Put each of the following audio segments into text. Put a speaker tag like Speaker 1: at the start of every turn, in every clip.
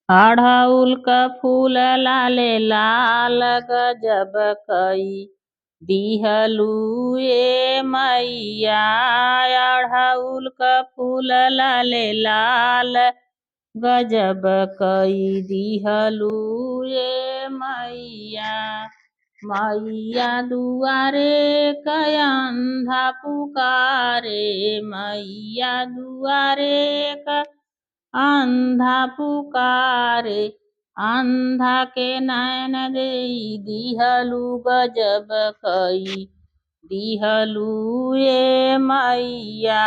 Speaker 1: अढ़ऊल क फूल लाले लाल गजब कई दिहलू ए मैया। अढ़ऊल क फूल लाले लाल गजब कई दिहलू ए मैया। मैया दुआरे अंधा पुकारे, मैया दुआरे अंधा पुकारे। अंधा के नैन देई दिहलू गजब कई दिहलू ए मैया।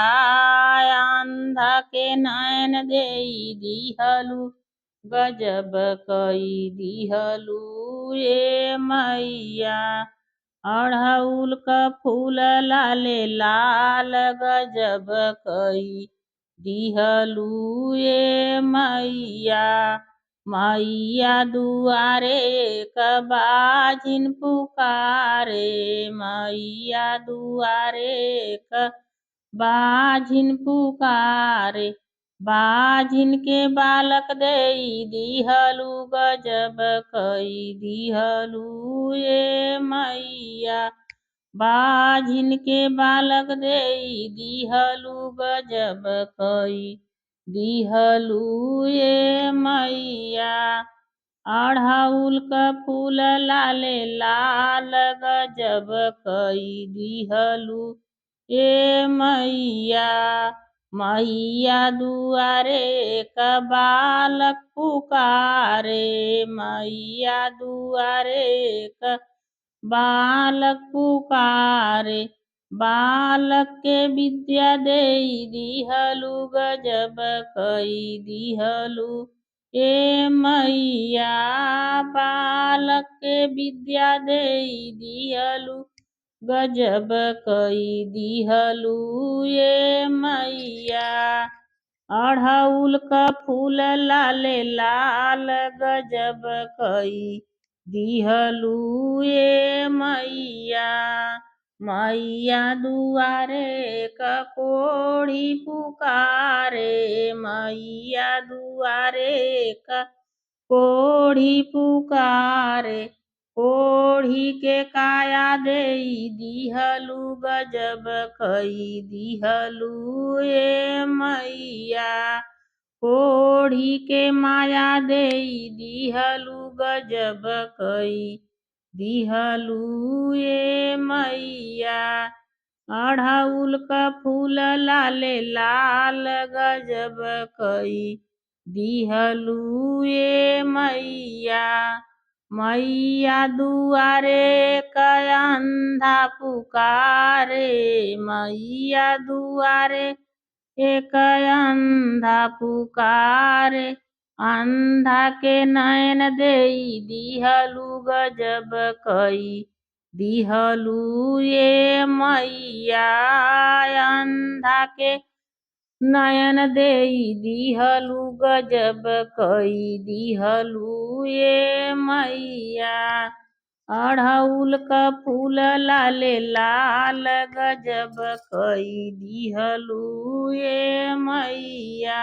Speaker 1: अंधा के नैन देई दिहलू गजब कई दिहलू ए मैया। अढ़ऊल क फूल लाले लाल गजब कई दिहलू ए मैया। मैया दुआरे बाझिन पुकारे, मैया दुआरे बाझिन पुकारे। बाझिन के बालक देई दिहलू गजब कई दिहलू ए मैया। बाझिन के बालक देई दिहलू गजब कई दिहलू ए मैया। अढ़ऊल क फूल लाले लाल गजब कई दिहलू ए मैया। मैया दुआरे बालक पुकारे, मैया दुआरे बालक पुकारे। बालक के विद्या देई दिहलू गजब कई दिहलू ए मैया। बालक के विद्या देई दिहलू गजब कई दिहलू ए मैया। अढ़ऊल क फूल लाले लाल गजब कई दिहलू ए मैया। मैया दुआरे कोढ़ी पुकारे, मैया दुआरे कोढ़ी पुकारे। कोढ़ी के काया देई दिहलू गजब कई दिहलू ए मैया। कोढ़ी के माया देई दिहलू गजब कई दिहलू ए मैया। अढ़ऊल क फूल लाले लाल गजब कई दिहलू ए मैया। मैया दुआरे अंधा पुकारे, मैया दुआरे अंधा पुकारे। अंधा के नैन देई दिहलू गजब कई दिहलू ए मैया। अंधा के नयन देई दिहलू गजब कई दिहलू ए मैया। अढ़ऊल क फूल लाले लाल गजब कई दिहलू ए मैया।